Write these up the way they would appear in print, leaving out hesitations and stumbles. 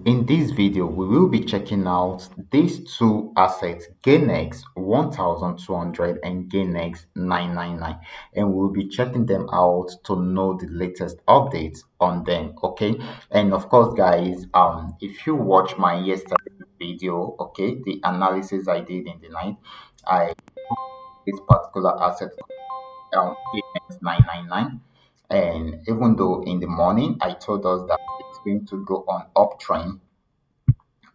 In this video, we will be checking out these two assets, GainX 1200 and GainX 999, and we'll be checking them out to know the latest updates on them. Okay, and of course, guys, if you watch my yesterday video, okay, the analysis I did in the night, I this particular asset GainX 999. And even though in the morning I told us that it's going to go on uptrend,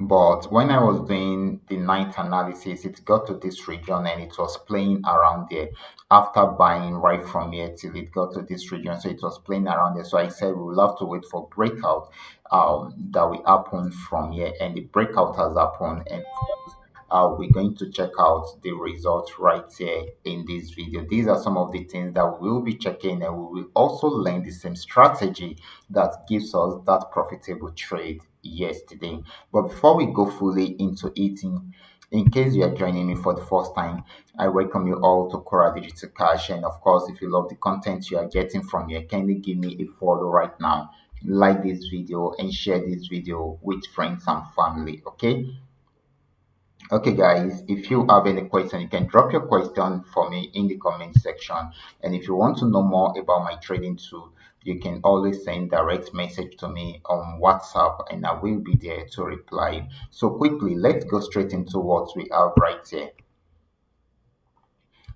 but when I was doing the night analysis, it got to this region and it was playing around there after buying right from here till it got to this region. So it was playing around there. So I said we will have to wait for breakout that will happen from here. And the breakout has happened. And we're going to check out the results right here in this video. These are some of the things that we'll be checking, and we will also learn the same strategy that gives us that profitable trade yesterday. But before we go fully into eating, in case you are joining me for the first time, I welcome you all to Qora Digital Cash. And of course, if you love the content you are getting from here, kindly give me a follow right now, like this video, and share this video with friends and family. Okay. Okay, guys, if you have any question, you can drop your question for me in the comment section. And if you want to know more about my trading tool, you can always send direct message to me on WhatsApp and I will be there to reply. So quickly, let's go straight into what we have right here.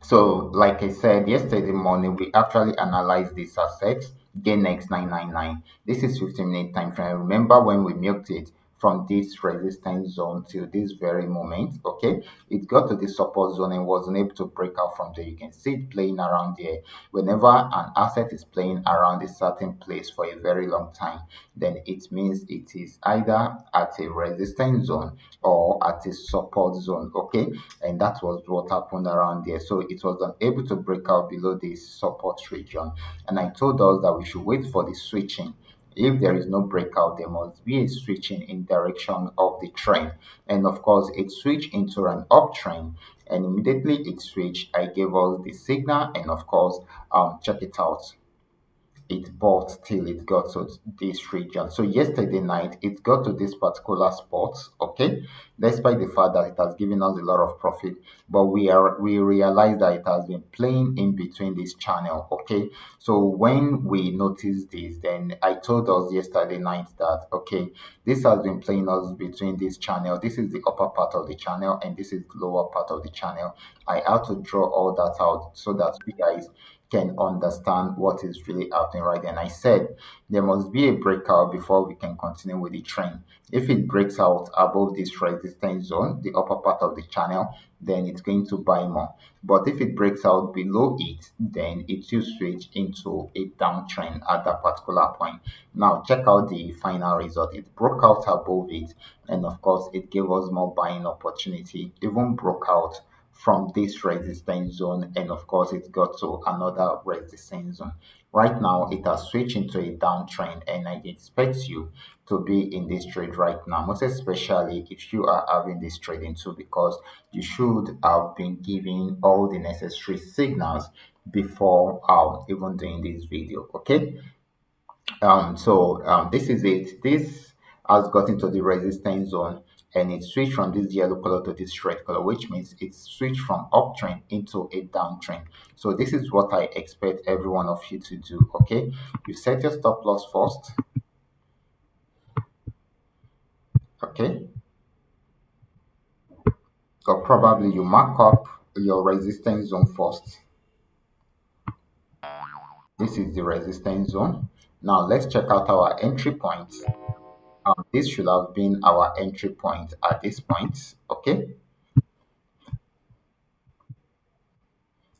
So, like I said yesterday morning, we actually analyzed this asset, GainX 999. This is 15-minute time frame. Remember when we milked it from this resistance zone till this very moment, okay? It got to this support zone and wasn't able to break out from there. You can see it playing around there. Whenever an asset is playing around a certain place for a very long time, then it means it is either at a resistance zone or at a support zone, okay? And that was what happened around there. So it was unable to break out below this support region, and I told us that we should wait for the switching. If there is no breakout, there must be a switching in direction of the trend, and of course it switched into an uptrend, and immediately it switched, I gave us the signal, and of course check it out, it bought till it got to this region. So yesterday night it got to this particular spot, okay, despite the fact that it has given us a lot of profit, but we realized that it has been playing in between this channel, okay. So when we noticed this, then I told us yesterday night that okay, this has been playing us between this channel. This is the upper part of the channel and this is the lower part of the channel. I had to draw all that out so that you guys can understand what is really happening right there. And I said there must be a breakout before we can continue with the trend. If it breaks out above this resistance zone, the upper part of the channel, then it's going to buy more. But if it breaks out below it, then it will switch into a downtrend at that particular point. Now check out the final result. It broke out above it, and of course it gave us more buying opportunity. Even broke out from this resistance zone, and of course it got to another resistance zone. Right now it has switched into a downtrend, and I expect you to be in this trade right now, most especially if you are having this trading tool, because you should have been given all the necessary signals before even doing this video, okay. This is it. This has got into the resistance zone, and it switched from this yellow color to this red color, which means it switched from uptrend into a downtrend. So this is what I expect every one of you to do, okay. You set your stop loss first, okay, or probably you mark up your resistance zone first. This is the resistance zone. Now let's check out our entry points. This should have been our entry point at this point, okay.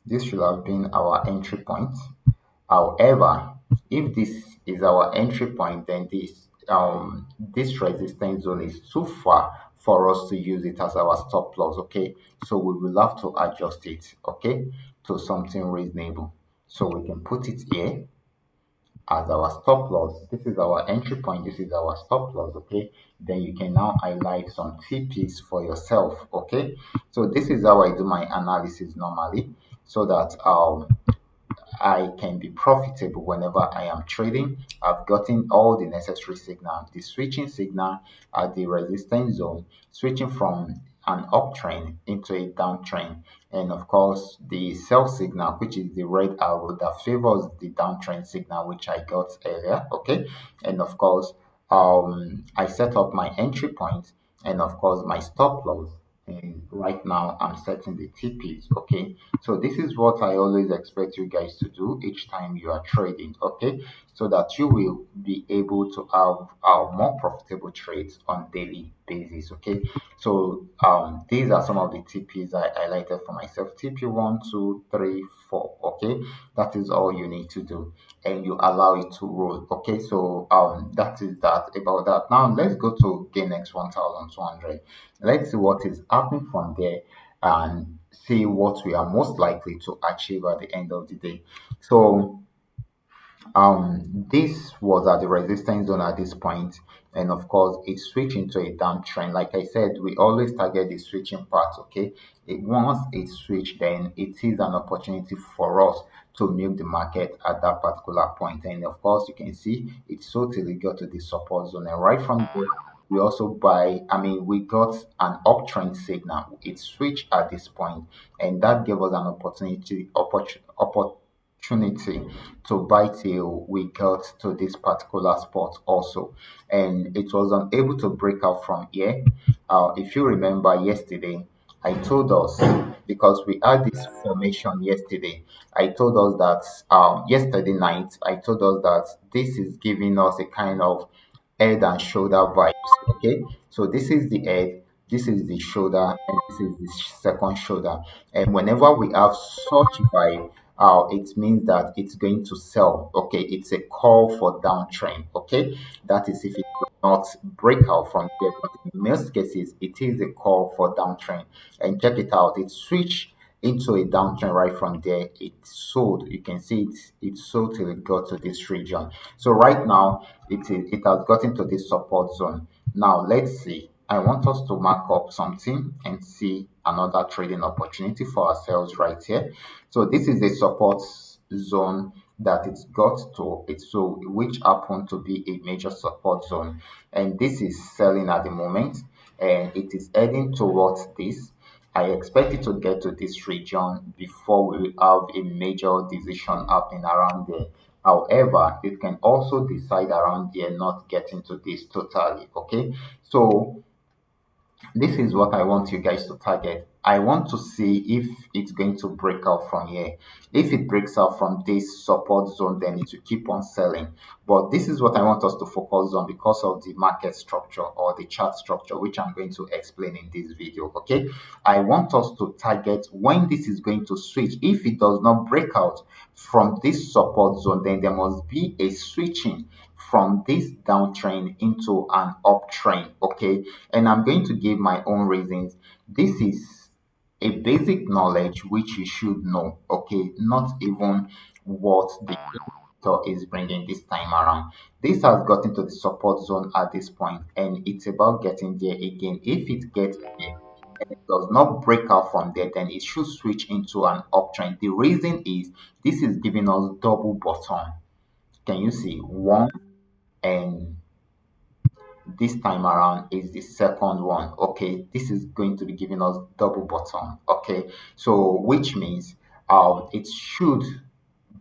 This should have been our entry point. However, if this is our entry point, then this resistance zone is too far for us to use it as our stop loss, okay. So we will have to adjust it, okay, to something reasonable. So we can put it here as our stop loss. This is our entry point, this is our stop loss, okay. Then you can now highlight some TPs for yourself, okay. So this is how I do my analysis normally, so that I can be profitable whenever I am trading. I've gotten all the necessary signal, the switching signal at the resistance zone, switching from an uptrend into a downtrend, and of course the sell signal, which is the red arrow that favors the downtrend signal, which I got earlier. Okay, and of course, I set up my entry point and of course my stop loss. And right now I'm setting the TPs. Okay, so this is what I always expect you guys to do each time you are trading. Okay, so that you will be able to have more profitable trades on daily basis. Okay, so these are some of the TPs I highlighted for myself. TP 1, 2, 3, 4. Okay, that is all you need to do, and you allow it to roll. Okay, so that is that about that. Now let's go to GainX 1200. Let's see what is happening from there and see what we are most likely to achieve at the end of the day. So this was at the resistance zone at this point, and of course it switched into a downtrend. Like I said, we always target the switching part. Okay, once it switched, then it is an opportunity for us to milk the market at that particular point. And of course, you can see it so till it got to the support zone, and right from there we also we got an uptrend signal. It switched at this point, and that gave us an opportunity to buy till we got to this particular spot also, and it was unable to break out from here. If you remember yesterday, I told us, because we had this formation yesterday, I told us that yesterday night I told us that this is giving us a kind of head and shoulder vibes. Okay, so this is the head, this is the shoulder, and this is the second shoulder. And whenever we have such vibe, it means that it's going to sell. Okay, it's a call for downtrend. Okay, that is if it does not break out from there, but in most cases it is a call for downtrend. And check it out, it switched into a downtrend. Right from there it sold. You can see it sold till it got to this region. So right now it has gotten to this support zone. Now let's see, I want us to mark up something and see another trading opportunity for ourselves right here. So this is a support zone that it's got to it, so which happened to be a major support zone, and this is selling at the moment, and it is heading towards this. I expect it to get to this region before we have a major decision happening around there. However, it can also decide around there, not getting to this totally. Okay, so this is what I want you guys to target. I want to see if it's going to break out from here. If it breaks out from this support zone, then it will keep on selling. But this is what I want us to focus on because of the market structure or the chart structure, which I'm going to explain in this video. Okay, I want us to target when this is going to switch. If it does not break out from this support zone, then there must be a switching from this downtrend into an uptrend. Okay, and I'm going to give my own reasons. This is a basic knowledge which you should know. Okay, not even what the author is bringing this time around. This has gotten to the support zone at this point, and it's about getting there again. If it gets there and it does not break out from there, then it should switch into an uptrend. The reason is this is giving us double bottom. Can you see one? And this time around is the second one. Okay, this is going to be giving us double bottom. Okay, so which means it should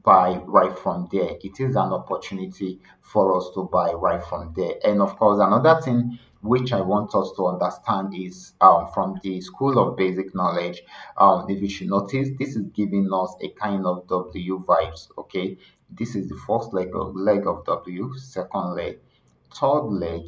buy right from there. It is an opportunity for us to buy right from there. And of course, another thing which I want us to understand is from the school of basic knowledge. If you should notice, this is giving us a kind of W vibes. Okay, this is the first leg of W, second leg, third leg,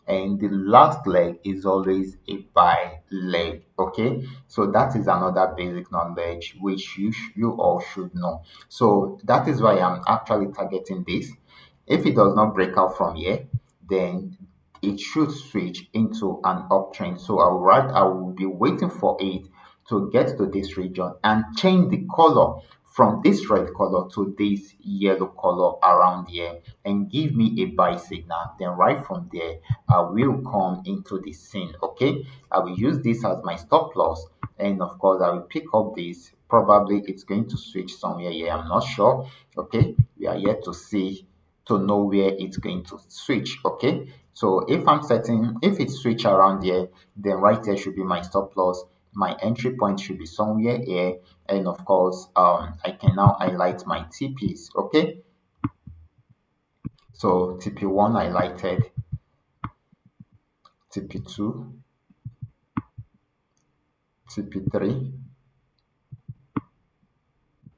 and the last leg is always a buy leg. Okay, so that is another basic knowledge which you all should know. So that is why I'm actually targeting this. If it does not break out from here, then it should switch into an uptrend. So I will be waiting for it to get to this region and change the color from this red color to this yellow color around here and give me a buy signal. Then right from there I will come into the scene. Okay, I will use this as my stop loss, and of course I will pick up this, probably it's going to switch somewhere here. I'm not sure. Okay, we are yet to see to know where it's going to switch. Okay, so if I'm setting, if it switch around here, then right here should be my stop loss. My entry point should be somewhere here, and of course, I can now highlight my TPs. Okay, so TP1 highlighted, TP2, TP3,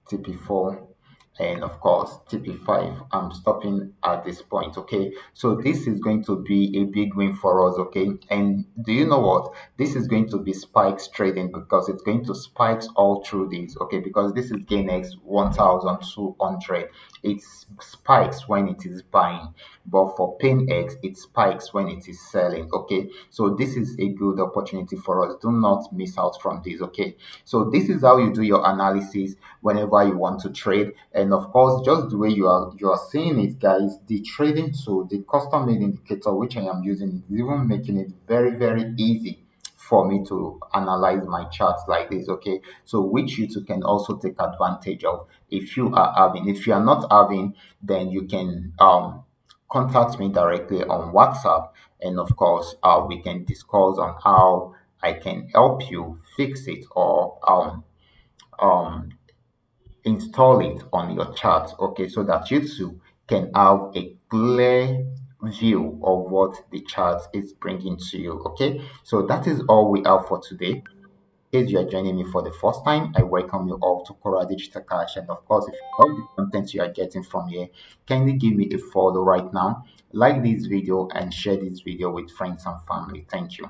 TP4, and of course TP5. I'm stopping at this point. Okay, so this is going to be a big win for us. Okay, and do you know what, this is going to be spikes trading, because it's going to spikes all through this. Okay, because this is GainX 1200. It spikes when it is buying, but for PainX it spikes when it is selling. Okay, so this is a good opportunity for us. Do not miss out from this. Okay, so this is how you do your analysis whenever you want to trade. And of course, just the way you are seeing it, guys, the trading tool, the custom made indicator which I am using, is even making it very easy for me to analyze my charts like this. Okay, so which you too can also take advantage of if you are having. If you are not having, then you can contact me directly on WhatsApp, and of course we can discuss on how I can help you fix it, or um install it on your chart. Okay, so that you too can have a clear view of what the chart is bringing to you. Okay, so that is all we have for today. In case you are joining me for the first time, I welcome you all to Qora Digital Cash. And of course, if you love the content you are getting from here, kindly give me a follow right now, like this video, and share this video with friends and family. Thank you.